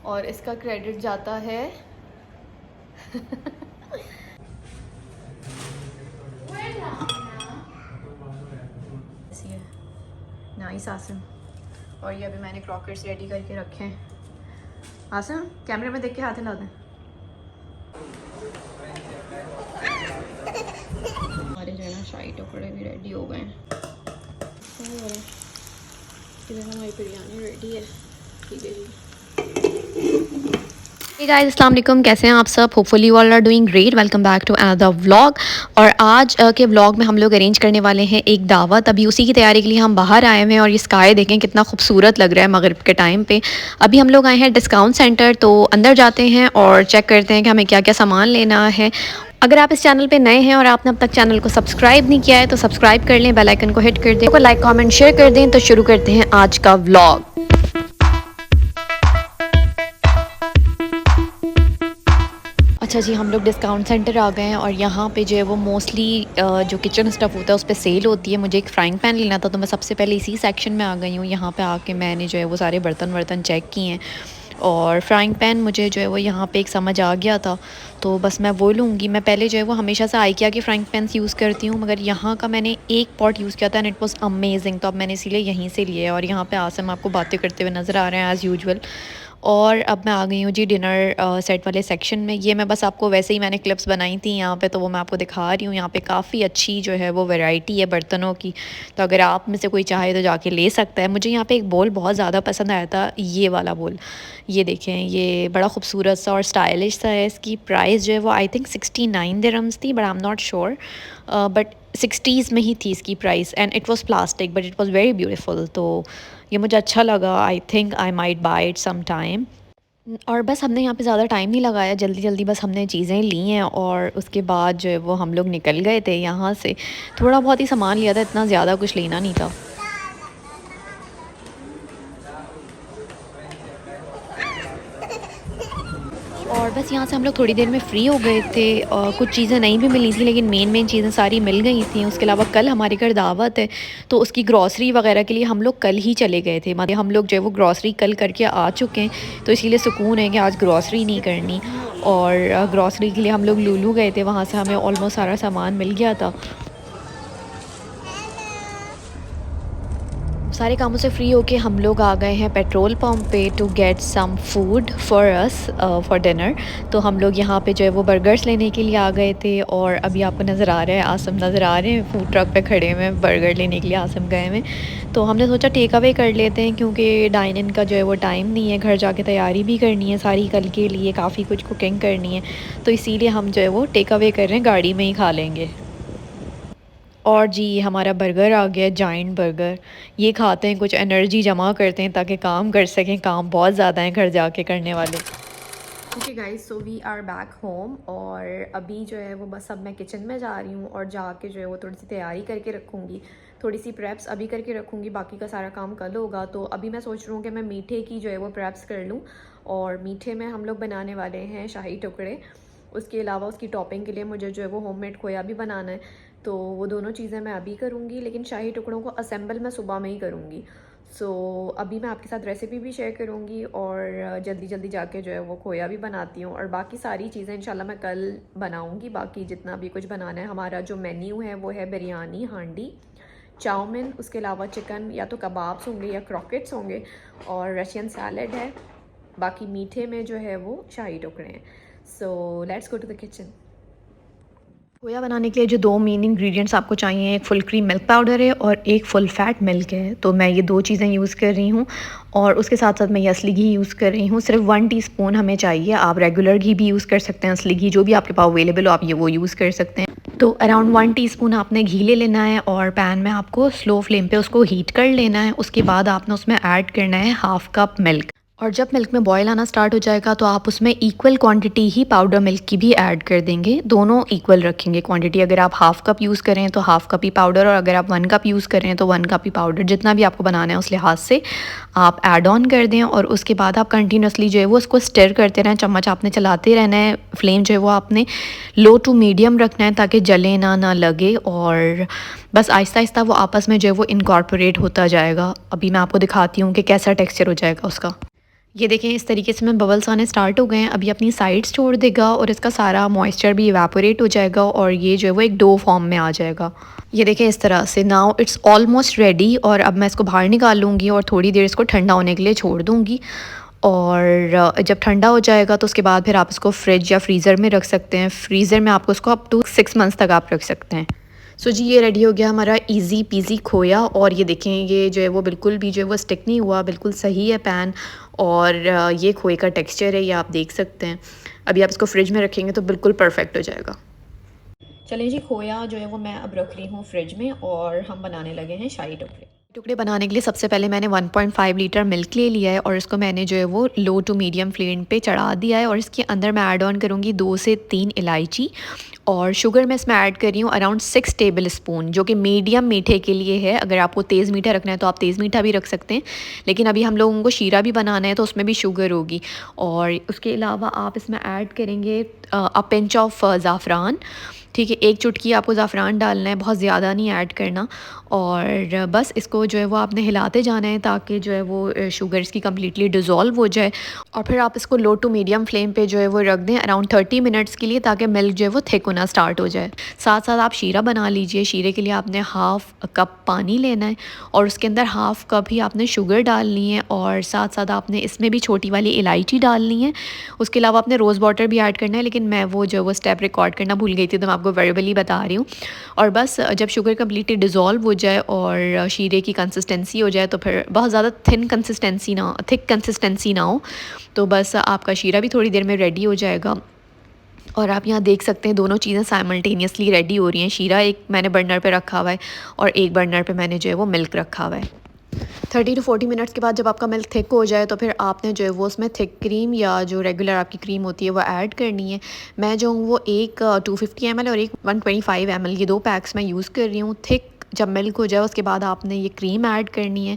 और इसका क्रेडिट जाता है नाइस आसिम। और ये अभी मैंने क्रॉकर्स रेडी करके रखे हैं। आसिम कैमरे में देख के हाथ हिला दें। हमारे जो है ना शाही टुकड़े भी रेडी हो गए हैं। इधर हमारी बिरयानी रेडी है। ठीक है जी। हे गाइस, अस्सलाम वालेकुम, कैसे हैं आप सब? Hopefully you all are doing great. Welcome back to another vlog. और आज के व्लॉग में हम लोग अरेंज करने वाले हैं एक दावत। अभी उसी की तैयारी के लिए हम बाहर आए हुए हैं और ये स्काई देखें कितना खूबसूरत लग रहा है मगरिब के टाइम पे। अभी हम लोग आए हैं डिस्काउंट सेंटर, तो अंदर जाते हैं और चेक करते हैं कि हमें क्या क्या सामान लेना है। अगर आप इस चैनल पे नए हैं और आपने अब तक चैनल को सब्सक्राइब नहीं किया है तो सब्सक्राइब कर लें, बेल आइकन को हिट कर दें, लाइक कमेंट शेयर कर दें। तो शुरू करते हैं आज का व्लॉग। अच्छा जी, हम लोग डिस्काउंट सेंटर आ गए हैं और यहाँ पे जो है वो मोस्टली जो किचन स्टफ़ होता है उस पर सेल होती है। मुझे एक फ्राइंग पैन लेना था तो मैं सबसे पहले इसी सेक्शन में आ गई हूँ। यहाँ पे आके मैंने जो है वो सारे बर्तन चेक किए हैं और फ्राइंग पैन मुझे जो है वो यहाँ पे एक समझ आ गया था, तो बस मैं वो लूँगी। मैं पहले जो है वो हमेशा से आइकिया के फ्राइंग पैन्स यूज़ करती हूँ, मगर यहाँ का मैंने एक पॉट यूज़ किया था एंड इट वाज अमेजिंग, तो अब मैंने इसीलिए यहीं से लिया है। और यहाँ पे आसम आपको बातें करते हुए नज़र आ रहे हैं एज़ यूजुअल। और अब मैं आ गई हूँ जी डिनर सेट वाले सेक्शन में। ये मैं बस आपको वैसे ही मैंने क्लिप्स बनाई थी यहाँ पे, तो वो मैं आपको दिखा रही हूँ। यहाँ पे काफ़ी अच्छी जो है वो वैरायटी है बर्तनों की, तो अगर आप में से कोई चाहे तो जाके ले सकता है। मुझे यहाँ पे एक बोल बहुत ज़्यादा पसंद आया था, ये वाला बोल। ये देखें, ये बड़ा खूबसूरत सा और स्टाइलिश सा है। इसकी प्राइस जो है वो आई थिंक 69 दिरहम्स थी, but I am not sure, but 60s में ही थी इसकी price and it was plastic but it was very beautiful. तो ये मुझे अच्छा लगा। I think I might buy it some time. और बस हमने यहाँ पे ज़्यादा टाइम नहीं लगाया, जल्दी जल्दी बस हमने चीज़ें ली हैं और उसके बाद जो है वो हम लोग निकल गए थे यहाँ से। थोड़ा बहुत ही सामान लिया था, इतना ज़्यादा कुछ लेना नहीं था। और बस यहाँ से हम लोग थोड़ी देर में फ़्री हो गए थे और कुछ चीज़ें नहीं भी मिली थी, लेकिन मेन चीज़ें सारी मिल गई थी। उसके अलावा कल हमारे घर दावत है, तो उसकी ग्रॉसरी वगैरह के लिए हम लोग कल ही चले गए थे। मतलब हम लोग जो है वो ग्रॉसरी कल करके आ चुके हैं, तो इसीलिए सुकून है कि आज ग्रॉसरी नहीं करनी। और ग्रॉसरी के लिए हम लोग लूलू गए थे, वहाँ से हमें ऑलमोस्ट सारा सामान मिल गया था। सारे कामों से फ्री होके हम लोग आ गए हैं पेट्रोल पंप पे to get some food for us for dinner. तो हम लोग यहाँ पे जो है वो बर्गर्स लेने के लिए आ गए थे। और अभी आपको नज़र आ रहा है, आसम नज़र आ रहे हैं फूड ट्रक पे खड़े हुए बर्गर लेने के लिए आसम गए हुए। तो हमने सोचा टेक अवे कर लेते हैं, क्योंकि डाइन इन का जो है वो टाइम नहीं है, घर जाके तैयारी भी करनी है सारी कल के लिए, काफ़ी कुछ कुकिंग करनी है, तो इसीलिए हम जो है वो टेक अवे कर रहे हैं, गाड़ी में ही खा लेंगे। और जी हमारा बर्गर आ गया, जाइंट बर्गर। ये खाते हैं, कुछ एनर्जी जमा करते हैं ताकि काम कर सकें। काम बहुत ज़्यादा हैं घर जाके करने वाले। Okay guys, so we are back home और अभी जो है वो बस अब मैं किचन में जा रही हूँ और जाके जो है वो थोड़ी सी तैयारी करके रखूँगी, थोड़ी सी प्रेप्स अभी करके रखूँगी, बाकी का सारा काम कल होगा। तो अभी मैं सोच रही हूँ कि मैं मीठे की जो है वो प्रेप्स कर लूँ। और मीठे में हम लोग बनाने वाले हैं शाही टुकड़े। उसके अलावा उसकी टॉपिंग के लिए मुझे जो है वो होममेड खोया भी बनाना है, तो वो दोनों चीज़ें मैं अभी करूँगी, लेकिन शाही टुकड़ों को असेंबल मैं सुबह में ही करूँगी। सो अभी मैं आपके साथ रेसिपी भी शेयर करूँगी और जल्दी जल्दी जाके जो है वो खोया भी बनाती हूँ। और बाकी सारी चीज़ें इंशाल्लाह मैं कल बनाऊँगी। बाकी जितना भी कुछ बनाना है, हमारा जो मेन्यू है वो है बिरयानी, हांडी, चाउमिन, उसके अलावा चिकन या तो कबाब्स होंगे या क्रॉकेट्स होंगे, और रशियन सैलड है। बाकी मीठे में जो है वो शाही टुकड़े हैं। So let's go to the kitchen. खोया बनाने के लिए जो दो मेन इंग्रेडिएंट्स आपको चाहिए, एक फुल क्रीम मिल्क पाउडर है और एक फुल फैट मिल्क है। तो मैं ये दो चीज़ें यूज़ कर रही हूँ और उसके साथ साथ मैं ये असली घी यूज़ कर रही हूँ। सिर्फ 1 टीस्पून हमें चाहिए। आप रेगुलर घी भी यूज़ कर सकते हैं, असली घी जो भी आपके पास अवेलेबल हो आप ये वो यूज़ कर सकते हैं। तो अराउंड 1 टीस्पून आपने घी ले लेना है और पैन में आपको स्लो फ्लेम पे उसको हीट कर लेना है। उसके बाद आपने उसमें ऐड करना है 1/2 कप मिल्क। और जब मिल्क में बॉयल आना स्टार्ट हो जाएगा तो आप उसमें इक्वल क्वांटिटी ही पाउडर मिल्क की भी ऐड कर देंगे। दोनों इक्वल रखेंगे क्वांटिटी। अगर आप 1/2 कप यूज़ करें तो 1/2 कप ही पाउडर, और अगर आप 1 कप यूज़ करें तो 1 कप ही पाउडर। जितना भी आपको बनाना है उस लिहाज से आप ऐड ऑन कर दें। और उसके बाद आप कंटिन्यूसली जो है वो उसको स्टर करते रहें, चम्मच आपने चलाते रहना है। फ्लेम जो है वो आपने लो टू मीडियम रखना है ताकि जले ना लगे। और बस आहिस्ता आहिस्ता वो आपस में जो है वो इनकॉर्पोरेट होता जाएगा। अभी मैं आपको दिखाती हूँ कि कैसा टेक्सचर हो जाएगा उसका। ये देखें इस तरीके से मैं बबल्स आने स्टार्ट हो गए हैं। अभी अपनी साइड्स छोड़ देगा और इसका सारा मॉइस्चर भी इवेपोरेट हो जाएगा और ये जो है वो एक डो फॉर्म में आ जाएगा। ये देखें इस तरह से। नाउ इट्स ऑलमोस्ट रेडी और अब मैं इसको बाहर निकाल लूँगी और थोड़ी देर इसको ठंडा होने के लिए छोड़ दूँगी। और जब ठंडा हो जाएगा तो उसके बाद फिर आप इसको फ्रिज या फ्रीज़र में रख सकते हैं। फ्रीज़र में आपको इसको अप टू 6 मंथ्स तक आप रख सकते हैं। सो जी ये रेडी हो गया हमारा इजी पीजी खोया। और ये देखें ये जो है वो बिल्कुल भी जो है वो स्टिक नहीं हुआ, बिल्कुल सही है पैन। और ये खोए का टेक्सचर है, ये आप देख सकते हैं। अभी आप इसको फ्रिज में रखेंगे तो बिल्कुल परफेक्ट हो जाएगा। चलें जी, खोया जो है वो मैं अब रख रही हूँ फ्रिज में और हम बनाने लगे हैं शाही टुकड़े। टुकड़े बनाने के लिए सबसे पहले मैंने 1.5 लीटर मिल्क ले लिया है और इसको मैंने जो है वो लो टू मीडियम फ्लेम पे चढ़ा दिया है। और इसके अंदर मैं ऐड ऑन करूँगी 2 से 3 इलायची और शुगर मैं इसमें ऐड कर रही हूँ अराउंड 6 टेबल स्पून, जो कि मीडियम मीठे के लिए है। अगर आपको तेज़ मीठा रखना है तो आप तेज़ मीठा भी रख सकते हैं, लेकिन अभी हम लोगों को शीरा भी बनाना है तो उसमें भी शुगर होगी। और उसके अलावा आप इसमें ऐड करेंगे अ पिंच ऑफ ज़ाफ़रान। ठीक है, 1 चुटकी आपको ज़ाफ़रान डालना है, बहुत ज़्यादा नहीं ऐड करना। और बस इसको जो है वो आपने हिलाते जाना है ताकि जो है वो शुगर इसकी कम्प्लीटली डिज़ोल्व हो जाए। और फिर आप इसको लो टू मीडियम फ्लेम पे जो है वो रख दें अराउंड 30 मिनट्स के लिए, ताकि मिल्क जो है वो थिक होना स्टार्ट हो जाए। साथ साथ आप शीरा बना लीजिए। शीरे के लिए आपने हाफ़ कप पानी लेना है और उसके अंदर हाफ़ कप ही आपने शुगर डालनी है और साथ साथ आपने इसमें भी छोटी वाली इलायची डालनी है। उसके अलावा आपने रोज़ वाटर भी ऐड करना है, लेकिन मैं वो जो वो स्टेप रिकॉर्ड करना भूल गई थी तो मैं आपको वर्बली बता रही हूँ। और बस जब शुगर कम्प्लीटली डिज़ोल्व हो जाए और शीरे की कंसिस्टेंसी हो जाए तो फिर बहुत ज़्यादा थिक कंसिस्टेंसी ना हो, तो बस आपका शीरा भी थोड़ी देर में रेडी हो जाएगा। और आप यहाँ देख सकते हैं दोनों चीज़ें साइमल्टेनियसली रेडी हो रही हैं। शीरा एक मैंने बर्नर पे रखा हुआ है और एक बर्नर पे मैंने जो है वो मिल्क रखा हुआ है। 30 टू 40 मिनट्स के बाद जब आपका मिल्क थिक हो जाए तो फिर आपने जो है वो उसमें थिक क्रीम या जो रेगुलर आपकी क्रीम होती है वो ऐड करनी है। मैं जो हूँ वो एक 250 ml और एक 125 ml, ये 2 पैक्स मैं यूज़ कर रही हूँ। थिक जब मिल्क हो जाए उसके बाद आपने ये क्रीम ऐड करनी है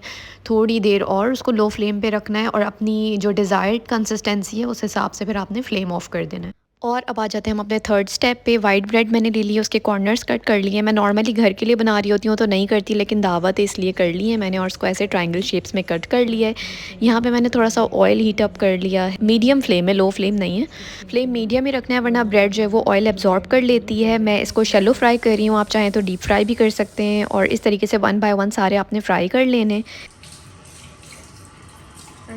थोड़ी देर और उसको लो फ्लेम पे रखना है और अपनी जो डिज़ायर्ड कंसिस्टेंसी है उस हिसाब से फिर आपने फ्लेम ऑफ कर देना है। और अब आ जाते हैं हम अपने थर्ड स्टेप पे। वाइट ब्रेड मैंने ले ली है, उसके कॉर्नर्स कट कर लिए। मैं नॉर्मली घर के लिए बना रही होती हूँ तो नहीं करती, लेकिन दावत है इसलिए कर ली है मैंने और उसको ऐसे ट्रायंगल शेप्स में कट कर लिया है। यहाँ पे मैंने थोड़ा सा ऑयल हीट अप कर लिया है। मीडियम फ्लेम है, लो फ्लेम नहीं है। फ्लेम मीडियम ही रखना है वरना ब्रेड जो है वो ऑयल एब्जॉर्ब कर लेती है। मैं इसको शैलो फ्राई कर रही हूँ, आप चाहें तो डीप फ्राई भी कर सकते हैं। और इस तरीके से 1 बाय 1 सारे आपने फ्राई कर लेने। ये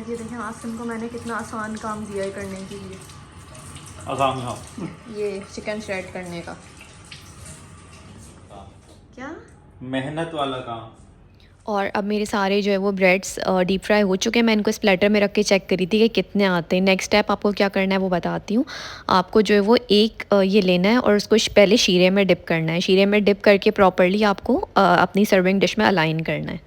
देखें आसिम को मैंने कितना आसान काम दिया है करने के लिए। आसान था ये चिकन श्रेड करने का। क्या मेहनत वाला काम। और अब मेरे सारे जो है वो ब्रेड्स डीप फ्राई हो चुके हैं। मैं इनको स्प्लेटर में रख के चेक करी थी कि कितने आते हैं। नेक्स्ट स्टेप आपको क्या करना है वो बताती हूँ। आपको जो है वो एक ये लेना है और उसको पहले शीरे में डिप करना है। शीरे में डिप करके प्रॉपरली आपको अपनी सर्विंग डिश में अलाइन करना है।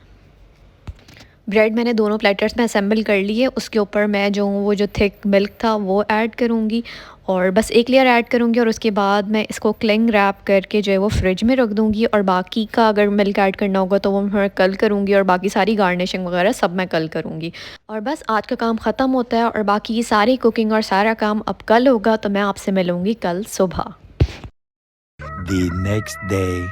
ब्रेड मैंने दोनों प्लेटर्स में असेंबल कर लिए। उसके ऊपर मैं जो हूँ वो जो थिक मिल्क था वो ऐड करूँगी और बस एक लेयर ऐड करूँगी और उसके बाद मैं इसको क्लिंग रैप करके जो है वो फ्रिज में रख दूँगी। और बाकी का अगर मिल्क ऐड करना होगा तो वो मैं कल करूँगी और बाकी सारी गार्निशिंग वगैरह सब मैं कल करूँगी। और बस आज का काम ख़त्म होता है और बाकी की सारी कुकिंग और सारा काम अब कल होगा। तो मैं आपसे मिलूँगी कल सुबह। The next day.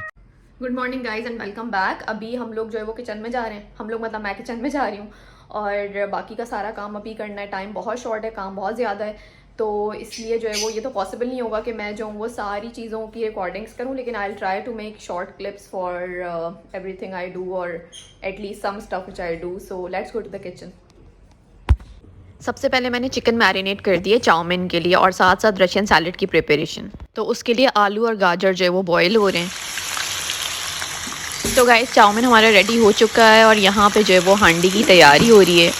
Good morning guys and welcome back. अभी हम लोग जो है वो किचन में जा रहे हैं। हम लोग मतलब मैं किचन में जा रही हूँ और बाकी का सारा काम अभी करना है। टाइम बहुत शॉर्ट है, काम बहुत ज़्यादा है, तो इसलिए जो है वो ये तो पॉसिबल नहीं होगा कि मैं जो हूँ वो सारी चीज़ों की रिकॉर्डिंग्स करूँ, लेकिन I will try to make short clips for everything I do और at least some stuff which I do. So let's go to the kitchen. सबसे पहले मैंने चिकन मैरिनेट कर दिए चाउमीन के लिए और साथ साथ रशियन सैलेड की प्रिपरेशन। तो उसके लिए आलू और गाजर जो है वो बॉयल हो रहे हैं। तो गाइस चाउमीन हमारा रेडी हो चुका है और यहाँ पे जो है वो हांडी की तैयारी हो रही है।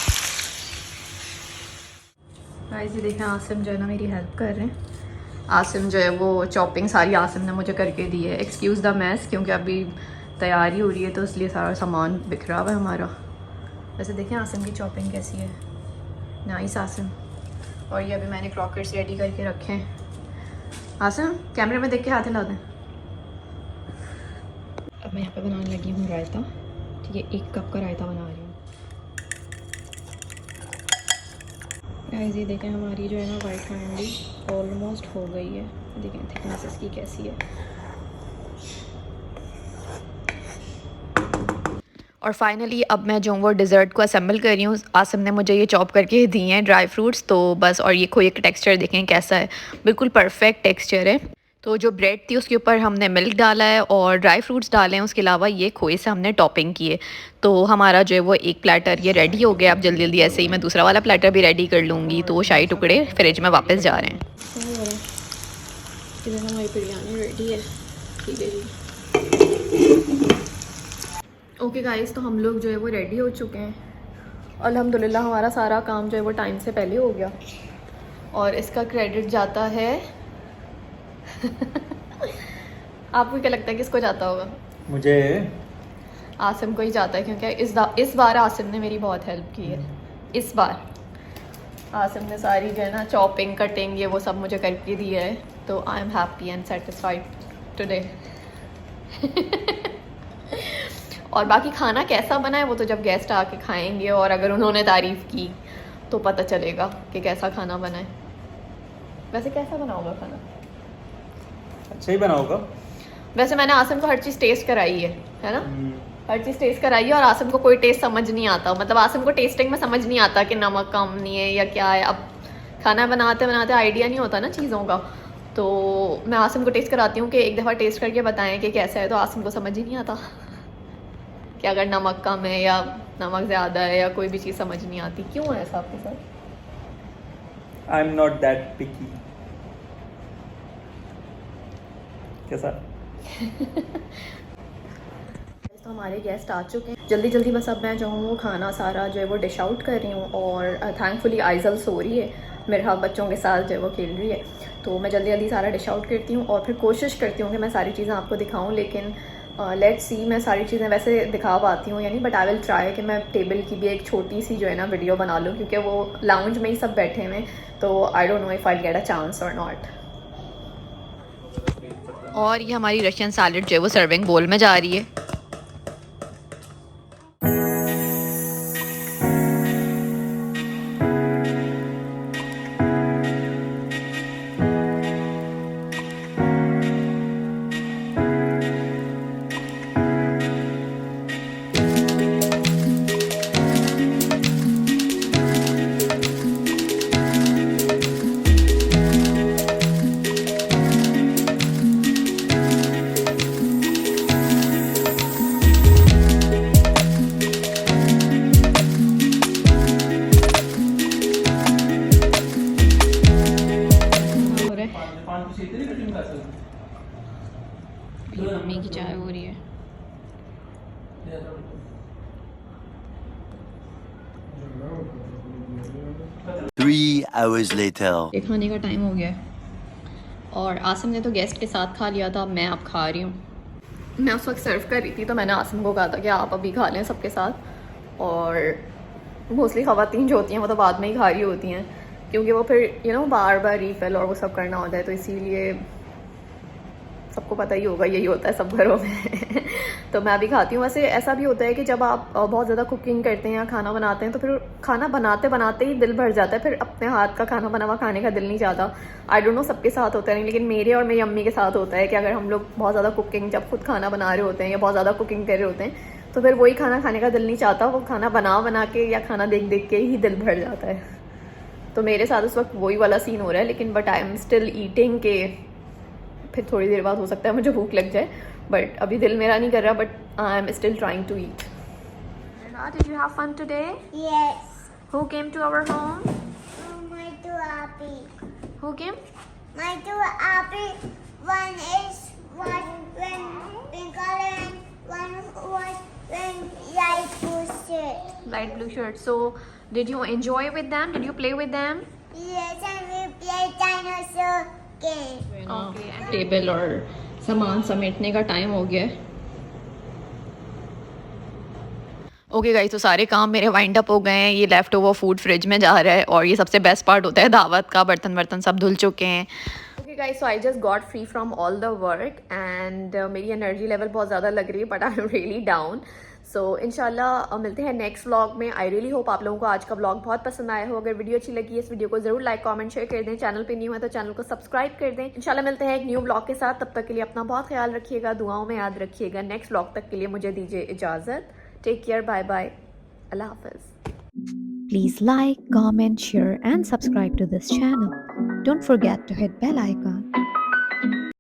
गाइस ये देखें आसिम जो है ना मेरी हेल्प कर रहे हैं। आसिम जो है वो चॉपिंग सारी आसिम ने मुझे करके दी है। एक्सक्यूज़ द मैस, क्योंकि अभी तैयारी हो रही है तो इसलिए सारा सामान बिखरा हुआ है हमारा। वैसे देखें आसिम की चॉपिंग कैसी है, नाइस आसिम। और ये अभी मैंने क्रॉकर्स रेडी करके रखे हैं। आसिम कैमरे में देख के हाथ हिला दें। अब मैं यहाँ पे बनाने लगी हूँ रायता। ठीक है, 1 कप का रायता बना रही हूँ। गाइस ये देखें हमारी जो है ना वाइट हांडी ऑलमोस्ट हो गई है। देखें थिकनेस इसकी कैसी है। और फाइनली अब मैं जो वो डिज़र्ट को असेंबल कर रही हूँ। आसिम ने मुझे ये चॉप करके दिए हैं ड्राई फ्रूट्स, तो बस। और ये खोए का टेक्सचर देखें कैसा है, बिल्कुल परफेक्ट टेक्सचर है। तो जो ब्रेड थी उसके ऊपर हमने मिल्क डाला है और ड्राई फ्रूट्स डाले हैं, उसके अलावा ये खोए से हमने टॉपिंग की है। तो हमारा जो है वो एक प्लेटर ये रेडी हो गया। अब जल्दी जल्दी ऐसे ही मैं दूसरा वाला प्लेटर भी रेडी कर लूँगी। तो वो शाही टुकड़े फ्रिज में वापस जा रहे हैं। हमारी बिरयानी रेडी है। ठीक है जी। ओके गाइस, तो हम लोग जो है वो रेडी हो चुके हैं। अल्हम्दुलिल्लाह हमारा सारा काम जो है वो टाइम से पहले हो गया और इसका क्रेडिट जाता है आपको क्या लगता है किसको जाता होगा? मुझे आसिम को ही जाता है, क्योंकि इस बार आसिम ने मेरी बहुत हेल्प की है। इस बार आसिम ने सारी जो है ना चॉपिंग कटिंग ये वो सब मुझे करके दिया है। तो I am happy and satisfied today. और बाकी खाना कैसा बना है वो तो जब गेस्ट आके खाएंगे और अगर उन्होंने तारीफ़ की तो पता चलेगा कि कैसा खाना बना है। वैसे कैसा बना होगा खाना? अच्छा ही बना होगा। वैसे मैंने आसिम को हर चीज़ टेस्ट कराई है ना? हर चीज़ टेस्ट कराई है और आसिम को कोई टेस्ट समझ नहीं आता। मतलब आसिम को टेस्टिंग में समझ नहीं आता कि नमक कम नहीं है या क्या है। अब खाना बनाते बनाते आइडिया नहीं होता ना चीज़ों का, तो मैं आसिम को टेस्ट कराती हूँ कि एक दफ़ा टेस्ट करके बताएं कि कैसा है। तो आसिम को समझ ही नहीं आता कि अगर नमक कम है या नमक ज़्यादा है या कोई भी चीज़ समझ नहीं आती। क्यों है ऐसा आपके साथ? आई एम नॉट दैट पिकी। कैसा? तो हमारे गेस्ट आ चुके हैं। जल्दी जल्दी बस अब मैं जो हूँ वो खाना सारा जो है वो डिश आउट कर रही हूँ। और थैंकफुली आइजल सो रही है, मेरे हाथ बच्चों के साथ जो है वो खेल रही है। तो मैं जल्दी जल्दी सारा डिश आउट करती हूँ और फिर कोशिश करती हूँ कि मैं सारी चीज़ें आपको दिखाऊँ। लेकिन लेट्स सी मैं सारी चीज़ें वैसे दिखा पाती हूँ या नहीं, बट आई विल ट्राई कि मैं टेबल की भी एक छोटी सी जो है ना वीडियो बना लूँ, क्योंकि वो लाउंज में ही सब बैठे हुए। तो I don't know if I get a chance और नॉट। और ये हमारी रशियन सैलेड जो है वो सर्विंग बोल में जा रही है। मम्मी की चाय हो रही है। Three hours later. खाने का टाइम हो गया है और आसिम ने तो गेस्ट के साथ खा लिया था। अब मैं अब खा रही हूँ। मैं उस वक्त सर्व कर रही थी तो मैंने आसिम को कहा था कि आप अभी खा लें सबके साथ। और मोस्टली ख़वातीन जो होती हैं वो तो बाद में ही खा रही होती हैं, क्योंकि वो फिर बार बार रीफिल और वो सब करना होता है। तो इसीलिए सबको पता ही होगा यही होता है सब घरों में। तो मैं भी खाती हूँ। वैसे ऐसा भी होता है कि जब आप बहुत ज़्यादा कुकिंग करते हैं या खाना बनाते हैं तो फिर खाना बनाते बनाते ही दिल भर जाता है, फिर अपने हाथ का खाना बना हुआ खाने का दिल नहीं चाहता। आई डोंट नो सबके साथ होता है नहीं, लेकिन मेरे और मेरी अम्मी के साथ होता है कि अगर हम लोग बहुत ज़्यादा कुकिंग जब खुद खाना बना रहे होते हैं या बहुत ज़्यादा कुकिंग कर रहे होते हैं तो फिर वही खाना खाने का दिल नहीं चाहता, वो खाना बना के या खाना देख देख के ही दिल भर जाता है। तो मेरे साथ उस वक्त वही वाला सीन हो रहा है। लेकिन but I am still eating के फिर थोड़ी देर बाद हो सकता है मुझे भूख लग जाए, बट अभी दिल मेरा नहीं कर रहा, but I am still trying to eat. Did you have fun today? Yes. Who came to our home? My two happy. Who came? My two happy. One is was when pink color and one was when light blue shirt. Light blue shirt. So, did you enjoy with them? Did you play with them? Yes, and we play dinosaur game. Okay. Table और सामान समेटने का time हो गया है। Okay guys, तो सारे काम मेरे वाइंड अप हो गए हैं। ये लेफ्ट ओवर फूड फ्रिज में जा रहा है और ये सबसे बेस्ट पार्ट होता है दावत का। बर्तन सब धुल चुके हैं। Okay guys, so I just got free from all the work and मेरी एनर्जी लेवल बहुत ज़्यादा लग रही है, but I am really down. So इंशाल्लाह मिलते हैं नेक्स्ट व्लॉग में। आई रियली होप आप लोगों को आज का व्लॉग बहुत पसंद आया हो। अगर वीडियो अच्छी लगी है इस वीडियो को जरूर लाइक कमेंट शेयर कर दें। चैनल पे न्यू है तो चैनल को सब्सक्राइब कर दें। इंशाल्लाह मिलते हैं एक न्यू व्लॉग के साथ। तब तक के लिए अपना बहुत ख्याल रखिएगा, दुआओं में याद रखिएगा। नेक्स्ट व्लॉग तक के लिए मुझे दीजिए इजाज़त। टेक केयर, बाय बाय, अल्लाह हाफिज़। Please like, comment, share and subscribe to this channel. Don't forget to hit bell icon.